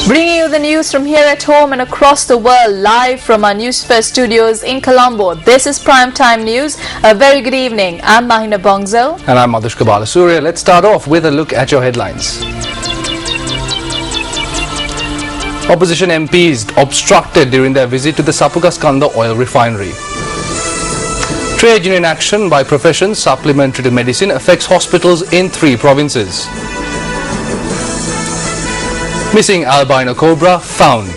Bringing you the news from here at home and across the world, live from our Newsfirst studios in Colombo. This is Prime Time News. A very good evening. I'm Mahina Bongzo. And I'm Madhushka Balasuriya. Let's start off with a look at your headlines. Opposition MPs obstructed during their visit to the Sapugaskanda oil refinery. Trade union action by professions supplementary to medicine affects hospitals in 3 provinces. Missing albino cobra found.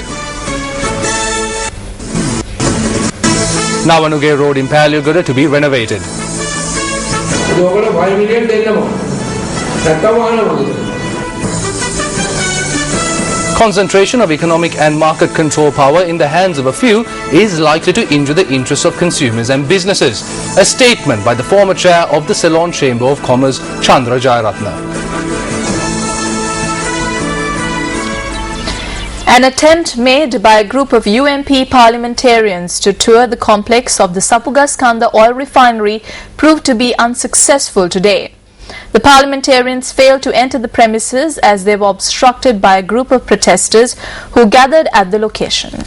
Navanuge Road in Palyagoda to be renovated. Concentration of economic and market control power in the hands of a few is likely to injure the interests of consumers and businesses. A statement by the former chair of the Ceylon Chamber of Commerce, Chandra Jayaratna. An attempt made by a group of UMP parliamentarians to tour the complex of the Sapugaskanda oil refinery proved to be unsuccessful today. The parliamentarians failed to enter the premises as they were obstructed by a group of protesters who gathered at the location.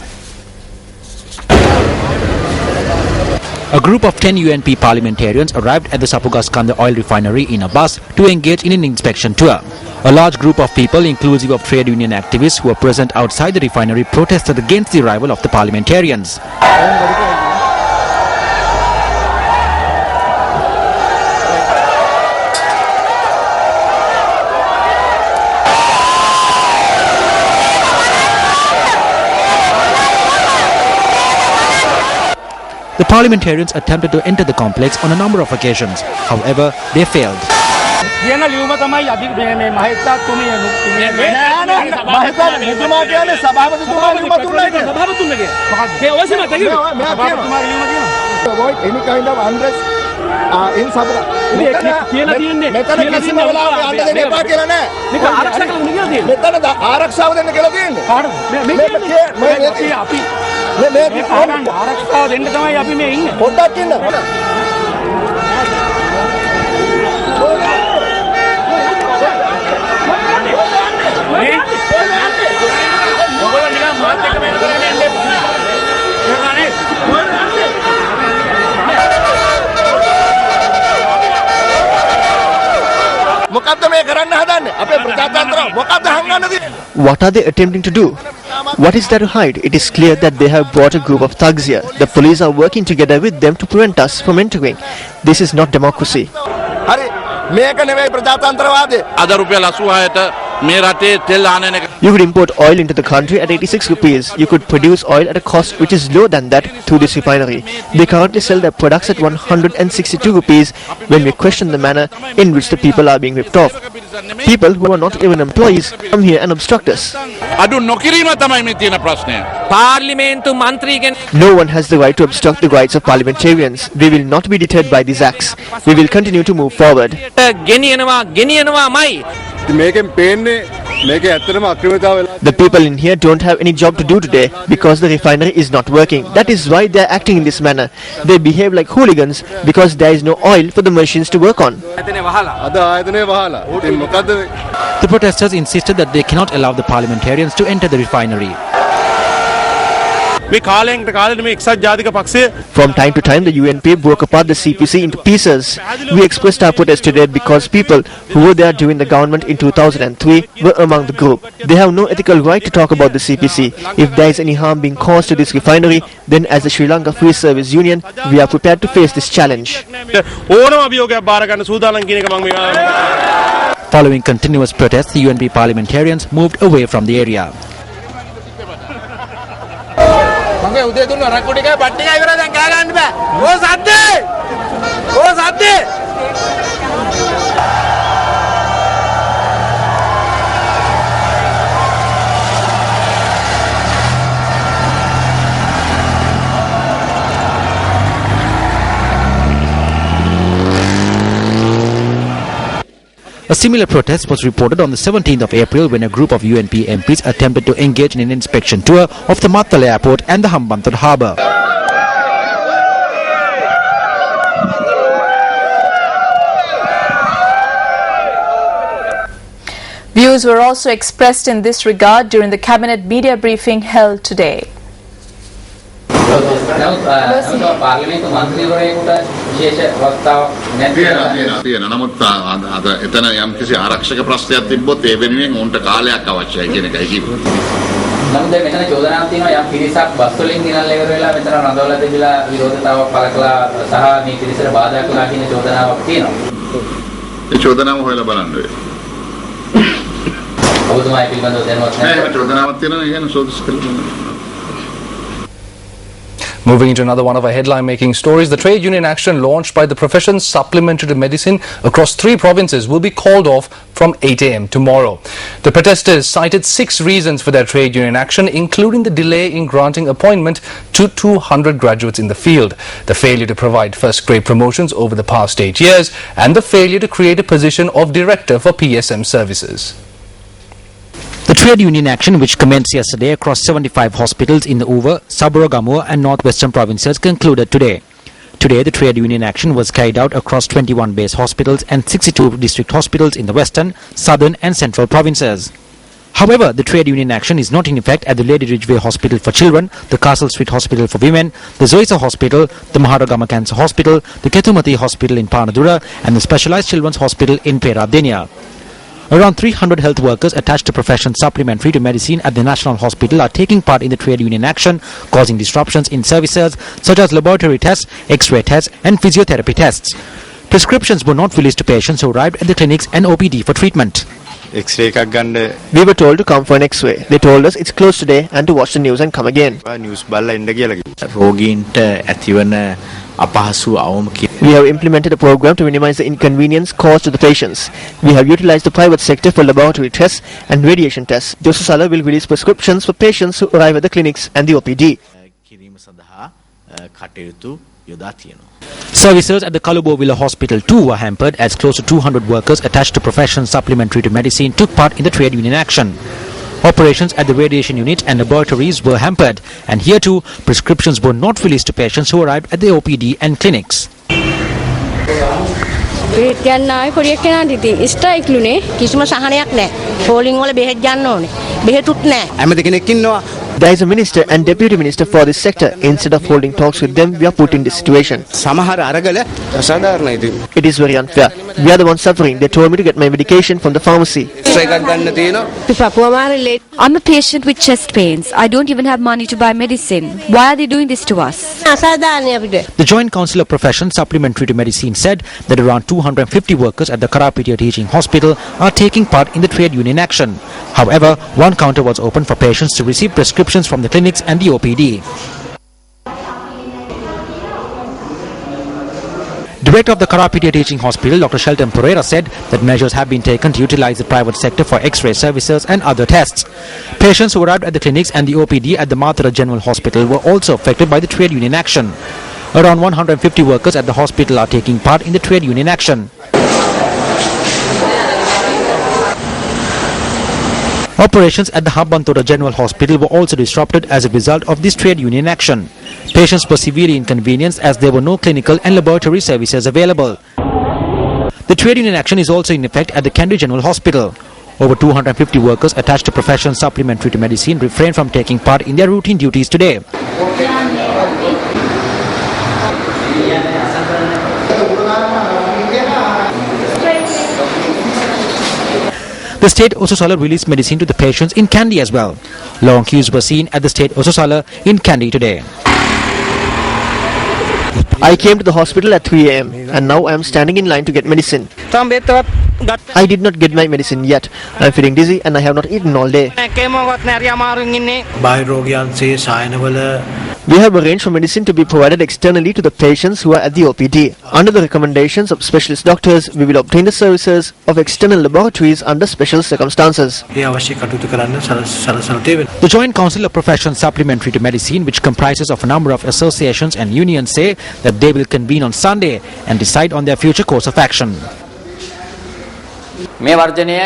A group of 10 UNP parliamentarians arrived at the Sapugaskanda oil refinery in a bus to engage in an inspection tour. A large group of people, inclusive of trade union activists who were present outside the refinery, protested against the arrival of the parliamentarians. The parliamentarians attempted to enter the complex on a number of occasions. However, they failed. Avoid any kind of unrest in Sapuga. What are they attempting to do? What is there to hide? It is clear that they have brought a group of thugs here. The police are working together with them to prevent us from entering. This is not democracy. You could import oil into the country at 86 rupees. You could produce oil at a cost which is lower than that through this refinery. They currently sell their products at 162 rupees when we question the manner in which the people are being ripped off. People who are not even employees come here and obstruct us. No one has the right to obstruct the rights of parliamentarians. We will not be deterred by these acts. We will continue to move forward. The people in here don't have any job to do today because the refinery is not working. That is why they are acting in this manner. They behave like hooligans because there is no oil for the machines to work on. The protesters insisted that they cannot allow the parliamentarians to enter the refinery. From time to time, the UNP broke apart the CPC into pieces. We expressed our protest today because people who were there during the government in 2003 were among the group. They have no ethical right to talk about the CPC. If there is any harm being caused to this refinery, then as the Sri Lanka Free Service Union, we are prepared to face this challenge. Following continuous protests, the UNP parliamentarians moved away from the area. A similar protest was reported on the 17th of April when a group of UNP MPs attempted to engage in an inspection tour of the Mattala airport and the Hambantota harbour. Views were also expressed in this regard during the cabinet media briefing held today. නමුත් අද එතන යම්කිසි ආරක්ෂක ප්‍රශ්නයක් තිබ්බොත් ඒ වෙනුවෙන් උන්ට කාලයක් අවශ්‍යයි කියන එකයි කිව්වේ. නමුත් දැන් මෙතන චෝදනාවක් තියෙනවා යම් පිරිසක් බස් වලින් ගෙනල්ලා ඉවර වෙලා මෙතන රඳවලා තිබිලා විරෝධතාවක් පළ කළා සහ මේ පිරිසට බාධා කළා කියන චෝදනාවක් තියෙනවා. ඒ චෝදනාව හොයලා බලන්න වෙයි. ඔබතුමා ඒ පිළිබඳව දැනුවත් නැහැ. නෑ චෝදනාවක් තියෙනවා කියන සෝදිස් කළා. Moving into another one of our headline-making stories, the trade union action launched by the professions supplementary to medicine across 3 provinces will be called off from 8 a.m. tomorrow. The protesters cited 6 reasons for their trade union action, including the delay in granting appointment to 200 graduates in the field, the failure to provide first-grade promotions over the past 8 years, and the failure to create a position of director for PSM services. The trade union action, which commenced yesterday across 75 hospitals in the Uva, Saburagamua and northwestern provinces, concluded today. Today, the trade union action was carried out across 21 base hospitals and 62 district hospitals in the western, southern and central provinces. However, the trade union action is not in effect at the Lady Ridgeway Hospital for Children, the Castle Street Hospital for Women, the Zoisa Hospital, the Maharagama Cancer Hospital, the Ketumati Hospital in Panadura and the Specialized Children's Hospital in Peradeniya. Around 300 health workers attached to professions supplementary to medicine at the National Hospital are taking part in the trade union action, causing disruptions in services such as laboratory tests, X-ray tests and physiotherapy tests. Prescriptions were not released to patients who arrived at the clinics and OPD for treatment. We were told to come for an X-ray. They told us it's closed today and to watch the news and come again. We have implemented a program to minimize the inconvenience caused to the patients. We have utilized the private sector for laboratory tests and radiation tests. Josesala will release prescriptions for patients who arrive at the clinics and the OPD. Services at the Kalubovila Hospital too were hampered as close to 200 workers attached to professions supplementary to medicine took part in the trade union action. Operations at the radiation unit and laboratories were hampered, and here too, prescriptions were not released to patients who arrived at the OPD and clinics. There is a minister and deputy minister for this sector. Instead of holding talks with them, we are put in this situation. It is very unfair. We are the ones suffering. They told me to get my medication from the pharmacy. I'm a patient with chest pains. I don't even have money to buy medicine. Why are they doing this to us? The Joint Council of Professions Supplementary to Medicine said that around 250 workers at the Karapitia Teaching Hospital are taking part in the trade union action. However, one counter was open for patients to receive prescriptions from the clinics and the OPD. Director of the Karapitia Teaching Hospital, Dr. Shelton Pereira, said that measures have been taken to utilize the private sector for X-ray services and other tests. Patients who arrived at the clinics and the OPD at the Mathura General Hospital were also affected by the trade union action. Around 150 workers at the hospital are taking part in the trade union action. Operations at the Hambantota General Hospital were also disrupted as a result of this trade union action. Patients were severely inconvenienced as there were no clinical and laboratory services available. The trade union action is also in effect at the Kandy General Hospital. Over 250 workers attached to professions supplementary to medicine refrained from taking part in their routine duties today. The State Ososala released medicine to the patients in Kandy as well. Long queues were seen at the State Ososala in Kandy today. I came to the hospital at 3 a.m. and now I am standing in line to get medicine. I did not get my medicine yet. I am feeling dizzy and I have not eaten all day. We have arranged for medicine to be provided externally to the patients who are at the OPD. Under the recommendations of specialist doctors, we will obtain the services of external laboratories under special circumstances. The Joint Council of Professions Supplementary to Medicine, which comprises of a number of associations and unions, say that they will convene on Sunday and decide on their future course of action. මේ වර්ජනය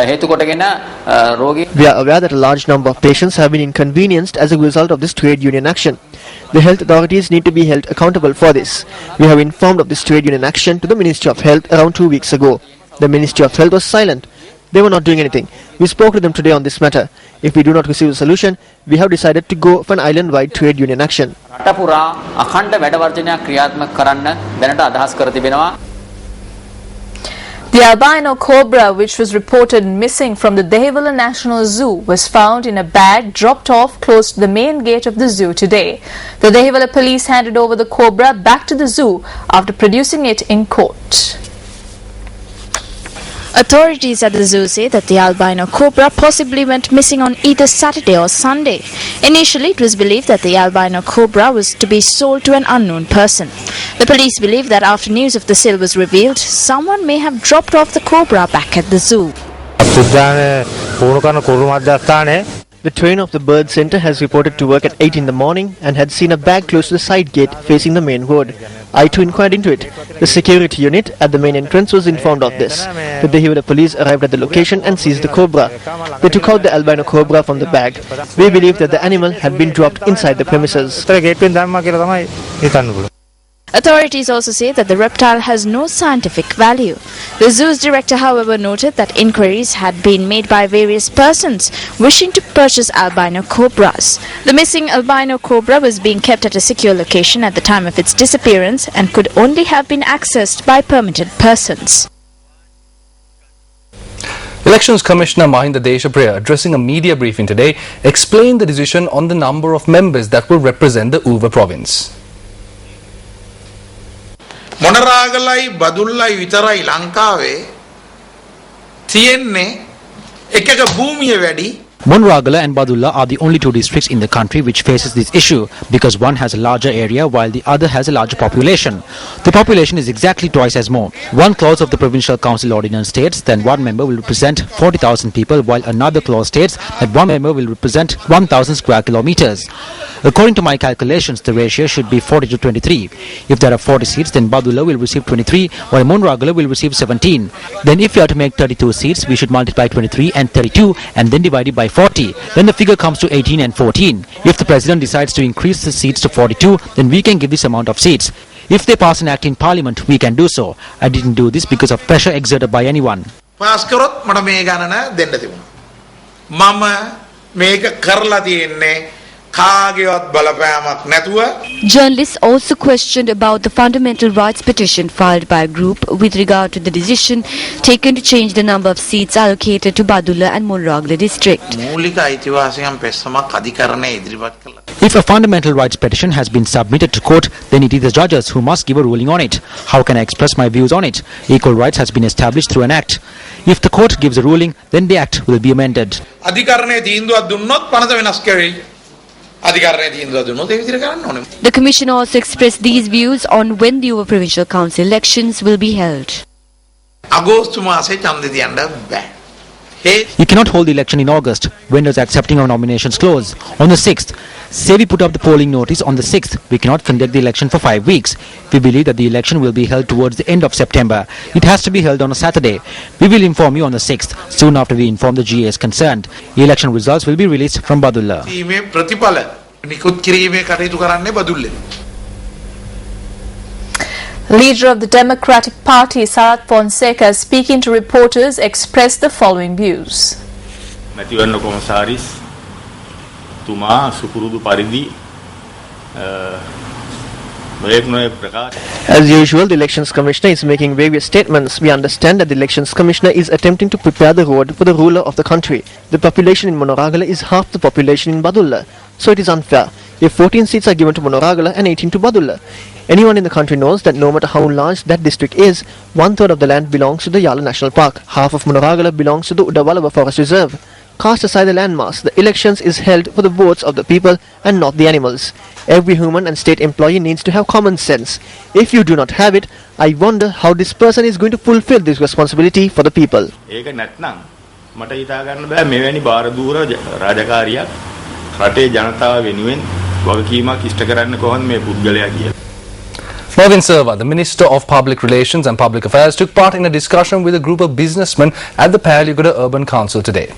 හේතු කොටගෙන රෝගී We are aware that a large number of patients have been inconvenienced as a result of this trade union action. The health authorities need to be held accountable for this. We have informed of this trade union action to the Ministry of Health around 2 weeks ago. The Ministry of Health was silent. They were not doing anything. We spoke to them today on this matter. If we do not receive a solution, we have decided to go for an island-wide trade union action. රට පුරා අඛණ්ඩ වැඩ වර්ජනයක් ක්‍රියාත්මක කරන්න දැනට අදහස් කර තිබෙනවා. The albino cobra, which was reported missing from the Dehewala National Zoo, was found in a bag dropped off close to the main gate of the zoo today. The Dehewala police handed over the cobra back to the zoo after producing it in court. Authorities at the zoo say that the albino cobra possibly went missing on either Saturday or Sunday. Initially, it was believed that the albino cobra was to be sold to an unknown person. The police believe that after news of the sale was revealed, someone may have dropped off the cobra back at the zoo. The trainer of the bird center has reported to work at 8 in the morning and had seen a bag close to the side gate facing the main road. I too inquired into it. The security unit at the main entrance was informed of this. The Dehewala police arrived at the location and seized the cobra. They took out the albino cobra from the bag. We believe that the animal had been dropped inside the premises. Authorities also say that the reptile has no scientific value. The zoo's director, however, noted that inquiries had been made by various persons wishing to purchase albino cobras. The missing albino cobra was being kept at a secure location at the time of its disappearance and could only have been accessed by permitted persons. Elections Commissioner Mahinda Deshapriya, addressing a media briefing today, explained the decision on the number of members that will represent the Uva province. මොනරාගලයි බදුල්ලයි විතරයි ලංකාවේ තියෙන්නේ එකක භූමිය වැඩි. Monragala and Badulla are the only two districts in the country which faces this issue because one has a larger area while the other has a larger population. The population is exactly twice as more. One clause of the Provincial Council Ordinance states that one member will represent 40,000 people while another clause states that one member will represent 1,000 square kilometers. According to my calculations, the ratio should be 40 to 23. If there are 40 seats, then Badulla will receive 23 while Monragala will receive 17. Then if we have to make 32 seats, we should multiply 23 and 32 and then divide it by 40. Then the figure comes to 18 and 14. If the President decides to increase the seats to 42, then we can give this amount of seats. If they pass an act in Parliament, we can do so. I didn't do this because of pressure exerted by anyone. Pass කරොත් මට මේ ගණන දෙන්න තිබුණා. මම මේක කරලා තියෙන්නේ කාගේවත් බලපෑමක් නැතුව. Journalists also questioned about the fundamental rights petition filed by a group with regard to the decision taken to change the number of seats allocated to Badulla and Monragala district. මූලික අයිතිවාසිකම් පෙස්සමක් අධිකරණයේ ඉදිරිපත් කළා. If a fundamental rights petition has been submitted to court, then it is the judges who must give a ruling on it. How can I express my views on it? Equal rights has been established through an act. If the court gives a ruling, then the act will be amended. අධිකරණයේ තීන්දුවක් දුන්නොත් පනත වෙනස් කරයි. අධිකරණයේ තීන්දුවක් දුන්නොත් ඒ විදිහට කරන්න ඕනේ. The Commission also expressed these views on when the Uva Provincial Council elections will be held. අගෝස්තු මාසේ ඡන්දෙ තියන්න බෑ. You cannot hold the election in August. When does accepting of nominations close? On the 6th. Say we put up the polling notice on the 6th. We cannot conduct the election for 5 weeks. We believe that the election will be held towards the end of September. It has to be held on a Saturday. We will inform you on the 6th, soon after we inform the GAs concerned. The election results will be released from Badulla. මේ ප්‍රතිඵල නිකුත් කිරීමේ කටයුතු කරන්නේ බදුල්ලේ. Leader of the Democratic Party, Sarath Fonseca, speaking to reporters, expressed the following views. මැතිවරණ කොමසාරිස් තුමා සුපුරුදු පරිදි As usual, the Elections Commissioner is making various statements. We understand that the Elections Commissioner is attempting to prepare the road for the ruler of the country. The population in Monragala is half the population in Badulla, so it is unfair if 14 seats are given to Monragala and 18 to Badulla. Anyone in the country knows that no matter how large that district is, 1/3 of the land belongs to the Yala National Park. Half of Monragala belongs to the Udawalava Forest Reserve. Cast aside the landmass, the elections is held for the votes of the people and not the animals. Every human and state employee needs to have common sense. If you do not have it, I wonder how this person is going to fulfill this responsibility for the people. ඒක නැත්නම් මට හිතා ගන්න බෑ මෙවැනි බාරදූර රාජකාරියක් රටේ ජනතාව වෙනුවෙන් වගකීමක් ඉෂ්ට කරන්න කොහොමද මේ පුද්ගලයා කියලා. Mervyn Serva, the Minister of Public Relations and Public Affairs, took part in a discussion with a group of businessmen at the Payaliguda Urban Council today.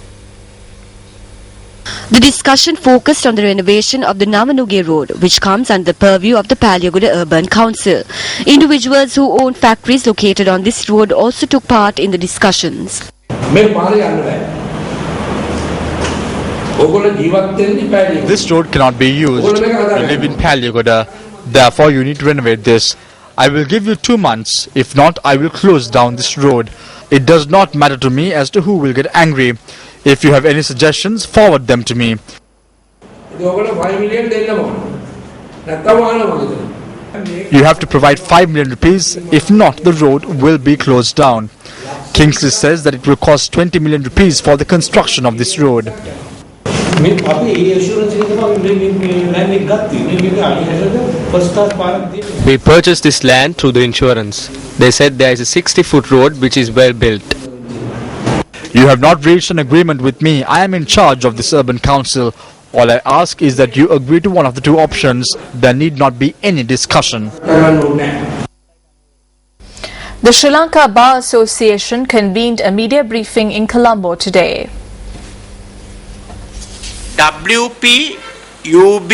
The discussion focused on the renovation of the Namanuge Road, which comes under the purview of the Payaliguda Urban Council. Individuals who own factories located on this road also took part in the discussions. This road cannot be used. You live in Payaliguda, therefore you need to renovate this. I will give you 2 months. If not, I will close down this road. It does not matter to me as to who will get angry. If you have any suggestions, forward them to me. You have to provide 5 million rupees. If not, the road will be closed down. Kingsley says that it will cost 20 million rupees for the construction of this road. We purchased this land through the insurance. They said there is a 60-foot road which is well built. You have not reached an agreement with me. I am in charge of this urban council. All I ask is that you agree to one of the 2 options. There need not be any discussion. The Sri Lanka Bar Association convened a media briefing in Colombo today. WP UB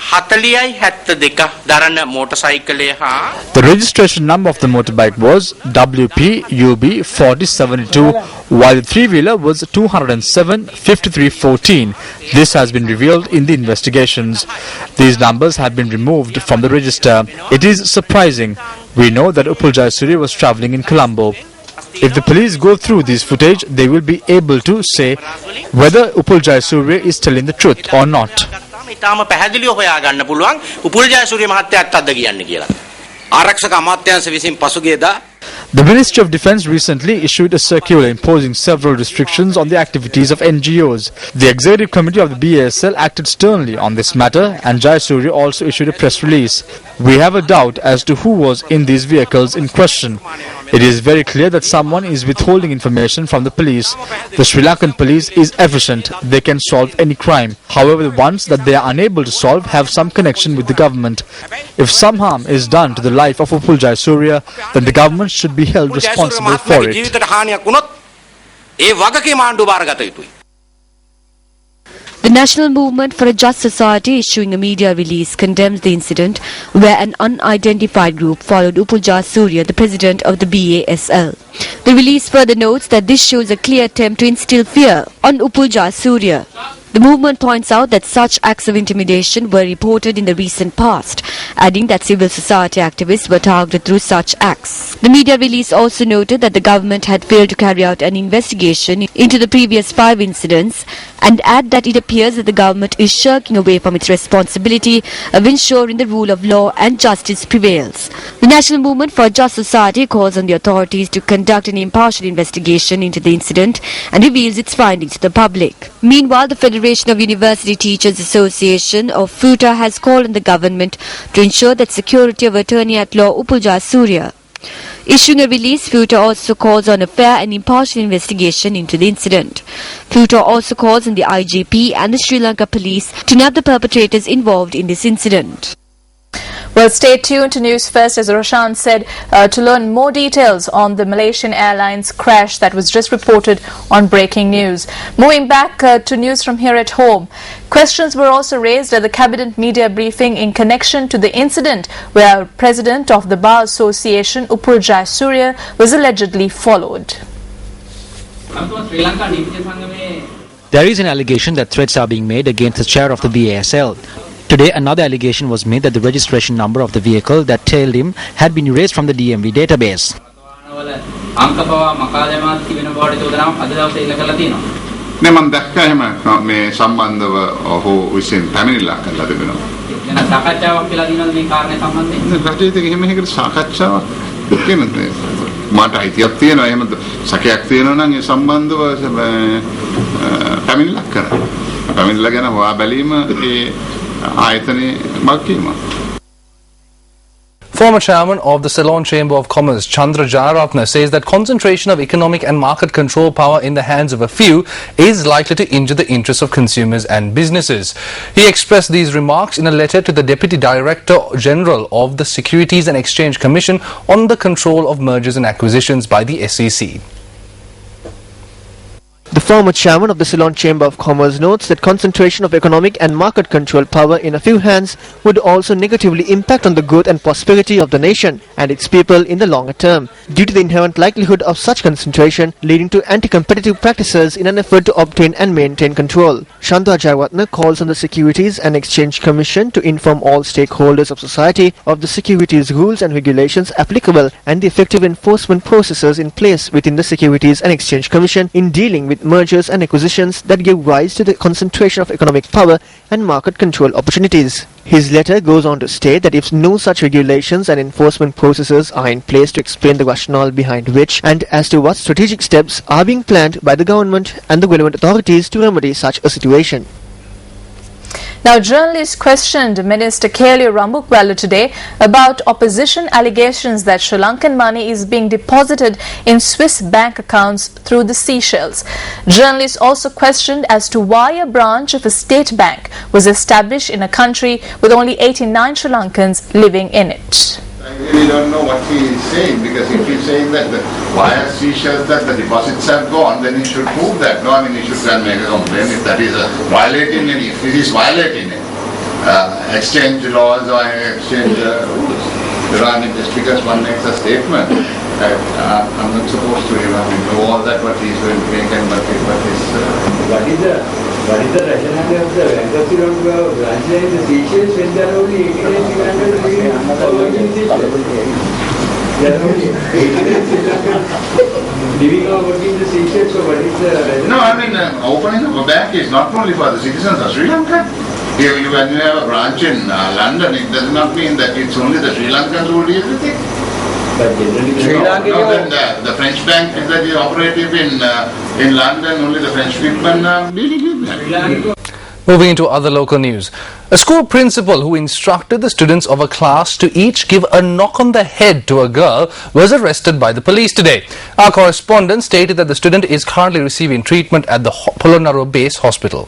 4072 දරන motorcycle හා The registration number of the motorbike was WP UB 4072, while the 3-wheeler was 207 5314. This has been revealed in the investigations. These numbers have been removed from the register. It is surprising. We know that Upul Jayasuriya was travelling in Colombo. If the police go through this footage, they will be able to say whether Upul Jayasuriya is telling the truth or not. ඉතාලම පැහැදිලිව හොයාගන්න පුළුවන් උපුල් ජයසූරිය මහත්තයාත් අද්ද කියන්නේ කියලා. ආරක්ෂක අමාත්‍යාංශ විසින් පසුගියදා The Ministry of Defence recently issued a circular imposing several restrictions on the activities of NGOs. The Executive Committee of the BASL acted sternly on this matter, and Jayasuriya also issued a press release. We have a doubt as to who was in these vehicles in question. It is very clear that someone is withholding information from the police. The Sri Lankan police is efficient. They can solve any crime. However, the ones that they are unable to solve have some connection with the government. If some harm is done to the life of Upul Jayasuriya, then the government should be held responsible for it. The National Movement for a Just Society, issuing a media release, condemns the incident where an unidentified group followed Upul Jayasuriya, the president of the BASL. The release further notes that this shows a clear attempt to instill fear on Upul Jayasuriya. The movement points out that such acts of intimidation were reported in the recent past, adding that civil society activists were targeted through such acts. The media release also noted that the government had failed to carry out an investigation into the previous 5 incidents and add that it appears that the government is shirking away from its responsibility of ensuring the rule of law and justice prevails. The National Movement for a Just Society calls on the authorities to conduct an impartial investigation into the incident and reveals its findings to the public. Meanwhile, the Federation of University Teachers Association of FUTA has called on the government to ensure that security of attorney at law Upul Jayasuriya. Issuing a release, FUTA also calls on a fair and impartial investigation into the incident. FUTA also calls on the IGP and the Sri Lanka police to nab the perpetrators involved in this incident. Well, stay tuned to Newsfirst, as Roshan said, to learn more details on the Malaysian Airlines crash that was just reported on Breaking News. Moving back to news from here at home, questions were also raised at the Cabinet media briefing in connection to the incident where President of the Bar Association, Upul Jayasuriya, was allegedly followed. There is an allegation that threats are being made against the chair of the BASL. Today, another allegation was made that the registration number of the vehicle that tailed him had been erased from the DMV database. නේ මම දැක්කා එහෙම මේ සම්බන්ධව ඔහු විසින් පැමිණිල්ලක් කරලා තිබෙනවා. වෙන සාකච්ඡාවක් කියලා දිනවල මේ කාරණේ සම්බන්ධයෙන්? රජයේ එහෙම එකකට සාකච්ඡාවක් දෙන්නේ මට අයිතියක් තියෙනවා. එහෙම සැකයක් තියෙනවා නම් ඒ සම්බන්ධව පැමිණිල්ලක් කරා. පැමිණිල්ල ගැන හොයා බැලීම ඒ ආයතනයේ මගකීම. former chairman of the Ceylon Chamber of Commerce, Chandra Jayaratne, says that concentration of economic and market control power in the hands of a few is likely to injure the interests of consumers and businesses. He expressed these remarks in a letter to the Deputy Director General of the Securities and Exchange Commission on the control of mergers and acquisitions by the SEC. The former chairman of the Ceylon Chamber of Commerce notes that concentration of economic and market control power in a few hands would also negatively impact on the growth and prosperity of the nation and its people in the longer term, due to the inherent likelihood of such concentration leading to anti-competitive practices in an effort to obtain and maintain control. Chandra Jayaratne calls on the Securities and Exchange Commission to inform all stakeholders of society of the securities rules and regulations applicable and the effective enforcement processes in place within the Securities and Exchange Commission in dealing with mergers and acquisitions that give rise to the concentration of economic power and market control opportunities. His letter goes on to state that if no such regulations and enforcement processes are in place to explain the rationale behind which and as to what strategic steps are being planned by the government and the relevant authorities to remedy such a situation. Now, journalists questioned Minister Kelly Rambukwala today about opposition allegations that Sri Lankan money is being deposited in Swiss bank accounts through the Seychelles. Journalists also questioned as to why a branch of a state bank was established in a country with only 89 Sri Lankans living in it. I really don't know what he is saying, because if he's saying that via Seychelles that the deposits have gone, then he should prove that. No, I mean, he should try and make a complaint if that is violating any, if it is violating exchange laws or exchange rules. I mean, just because one makes a statement, I'm not supposed to know all that what he's going to make and what is what is the rationale of the bankruptcy of branch in the Seychelles when there are only 89 living or working in the Seychelles? So what is the rationale? No, I mean, opening of a bank is not only for the citizens of Sri Lanka. When you have a branch in London, it does not mean that it's only the Sri Lankans who deal with it. But generally, then the French bank that is operative in London, only the French people are dealing with that. Moving into other local news. A school principal who instructed the students of a class to each give a knock on the head to a girl was arrested by the police today. Our correspondent stated that the student is currently receiving treatment at the Polonnaruwa Base Hospital.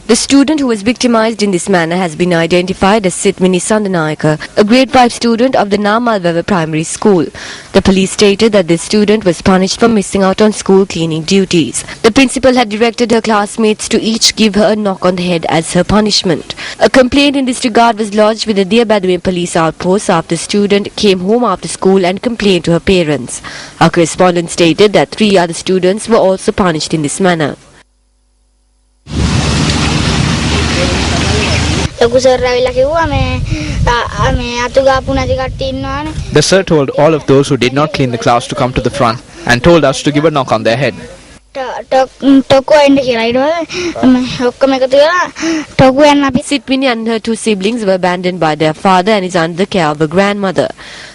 The student who was victimized in this manner has been identified as Sitmini Sandanayaka, a grade 5 student of the Namalwewa Primary School. The police stated that this student was punished for missing out on school cleaning duties. The principal had directed her classmates to each give her a knock on the head as her punishment. A complaint in this regard was lodged with the Diabaduwe police outpost after the student came home after school and complained to her parents. Our correspondent stated that 3 other students were also punished in this manner. The sir told all of those who did not clean the class to come to the front and told us to give a knock on their head. Sitmini and her 2 siblings were abandoned by their father and is under the care of her grandmother.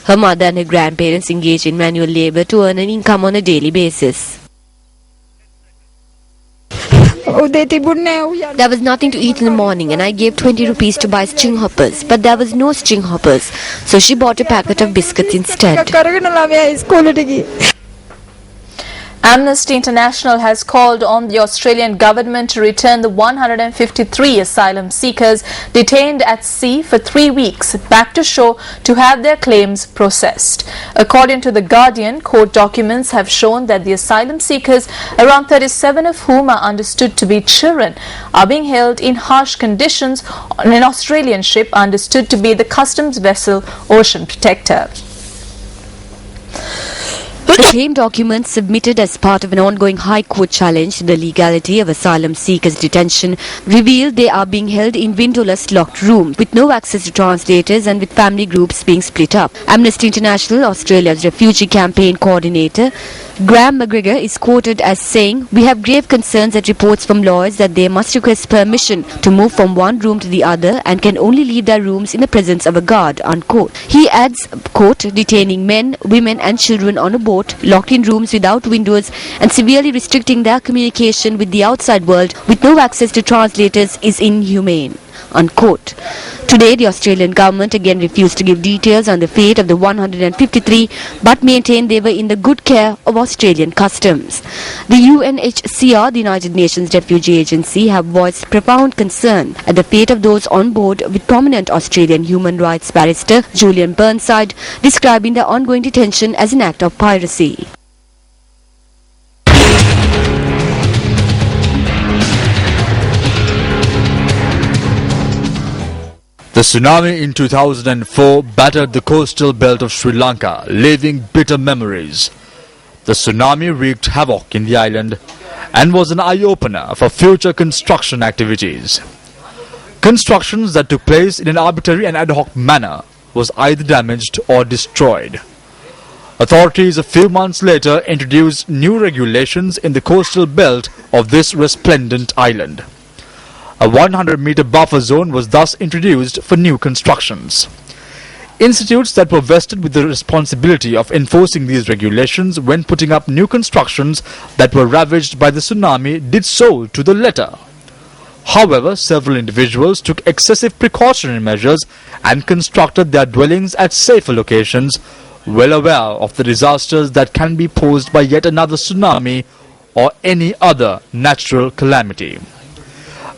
Her mother and her grandparents engage in manual labor to earn an income on a daily basis. There was nothing to eat in the morning and I gave 20 rupees to buy string hoppers, but there was no string hoppers, so she bought a packet of biscuits instead. Amnesty International has called on the Australian government to return the 153 asylum seekers detained at sea for 3 weeks back to shore to have their claims processed. According to The Guardian, court documents have shown that the asylum seekers, around 37 of whom are understood to be children, are being held in harsh conditions on an Australian ship understood to be the customs vessel Ocean Protector. The claim documents submitted as part of an ongoing High Court challenge to the legality of asylum seekers' detention reveal they are being held in windowless locked rooms with no access to translators and with family groups being split up. Amnesty International, Australia's refugee campaign coordinator, Graham McGregor, is quoted as saying, "We have grave concerns at reports from lawyers that they must request permission to move from one room to the other and can only leave their rooms in the presence of a guard," unquote. He adds, quote, "Detaining men, women and children on a boat, locked in rooms without windows and severely restricting their communication with the outside world with no access to translators is inhumane." unquote. Today, the Australian government again refused to give details on the fate of the 153, but maintained they were in the good care of Australian customs. The UNHCR, the United Nations Refugee Agency, have voiced profound concern at the fate of those on board, with prominent Australian human rights barrister Julian Burnside describing the ongoing detention as an act of piracy. The tsunami in 2004 battered the coastal belt of Sri Lanka, leaving bitter memories. The tsunami wreaked havoc in the island and was an eye-opener for future construction activities. Constructions that took place in an arbitrary and ad hoc manner was either damaged or destroyed. Authorities a few months later introduced new regulations in the coastal belt of this resplendent island. A 100-meter buffer zone was thus introduced for new constructions. Institutes that were vested with the responsibility of enforcing these regulations when putting up new constructions that were ravaged by the tsunami did so to the letter. However, several individuals took excessive precautionary measures and constructed their dwellings at safer locations, well aware of the disasters that can be posed by yet another tsunami or any other natural calamity.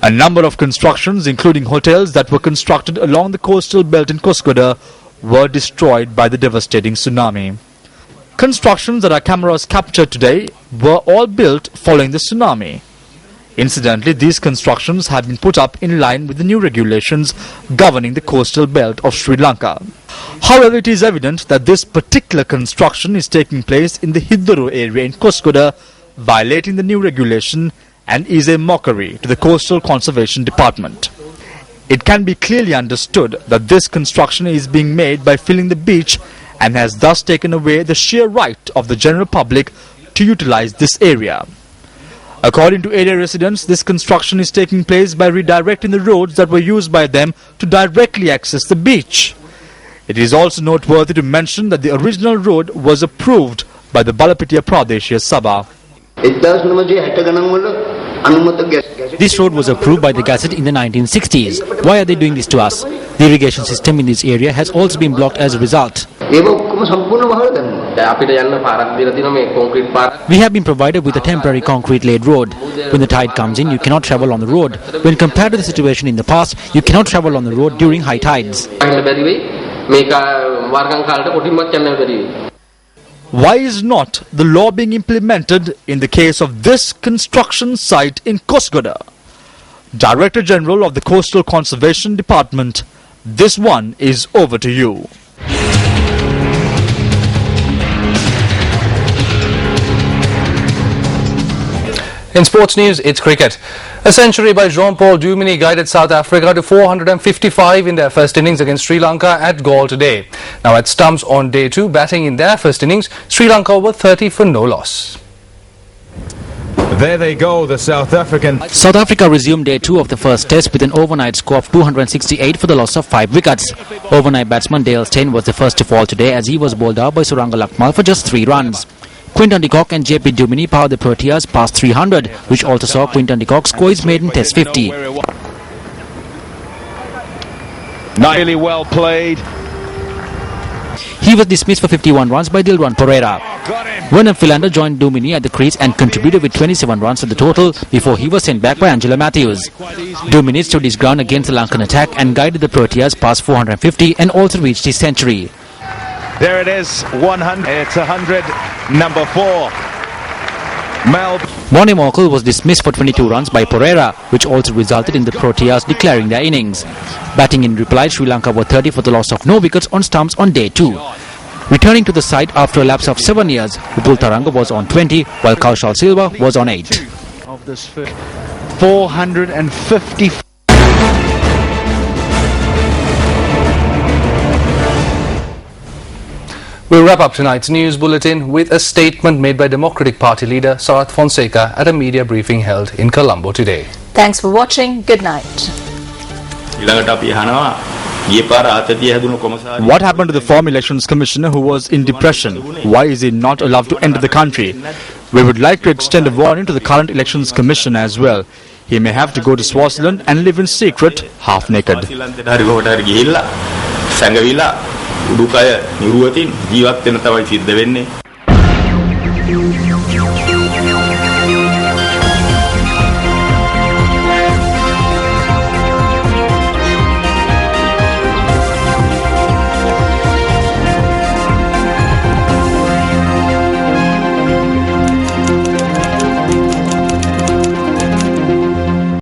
A number of constructions, including hotels that were constructed along the coastal belt in Koskoda, were destroyed by the devastating tsunami. Constructions that our cameras captured today were all built following the tsunami. Incidentally, these constructions have been put up in line with the new regulations governing the coastal belt of Sri Lanka. However, it is evident that this particular construction is taking place in the Hiduru area in Koskoda, violating the new regulation, and is a mockery to the Coastal Conservation Department. It can be clearly understood that this construction is being made by filling the beach and has thus taken away the sheer right of the general public to utilize this area. According to area residents, this construction is taking place by redirecting the roads that were used by them to directly access the beach. It is also noteworthy to mention that the original road was approved by the Balapitiya Pradeshya Sabha. This road was approved by the Gazette in the 1960s. Why are they doing this to us? The irrigation system in this area has also been blocked as a result. We have been provided with a temporary concrete laid road. When the tide comes in, you cannot travel on the road. When compared to the situation in the past, you cannot travel on the road during high tides. Why is not the law being implemented in the case of this construction site in Koskoda? Director General of the Coastal Conservation Department, this one is over to you. In sports news, it's cricket. A century by Jean-Paul Duminy guided South Africa to 455 in their first innings against Sri Lanka at Galle today. Now at stumps on day 2, batting in their first innings, Sri Lanka were 30 for no loss. There they go, the South African. South Africa resumed day 2 of the first test with an overnight score of 268 for the loss of 5 wickets. Overnight batsman Dale Steyn was the first to fall today as he was bowled out by Suranga Lakmal for just 3 runs. Quinton de Kock and JP Duminy powered the Proteas past 300, which also saw Quinton de Kock score his maiden Test 50. Not really well played. He was dismissed for 51 runs by Dilruwan Perera. Vernon Philander joined Duminy at the crease and contributed with 27 runs to the total before he was sent back by Angela Matthews. Duminy stood his ground against the Lankan attack and guided the Proteas past 450 and also reached his century. There it is, 100, it's 100, number 4. Bonnie Morkel was dismissed for 22 runs by Perera, which also resulted in the Proteas declaring their innings. Batting in reply, Sri Lanka were 30 for the loss of no wickets on stumps on day 2. Returning to the side after a lapse of 7 years, Vipul Taranga was on 20, while Kaushal Silva was on 8. Of this 450. We'll wrap up tonight's news bulletin with a statement made by Democratic Party leader Sarath Fonseca at a media briefing held in Colombo today. Thanks for watching. Good night. What happened to the former elections commissioner who was in depression? Why is he not allowed to enter the country? We would like to extend a warning to the current elections commission as well. he may have to go to Swaziland and live in secret, half naked. සැඟවිලා උඩුකය නිරුවතින් ජීවත් වෙන තමයි සිද්ධ වෙන්නේ.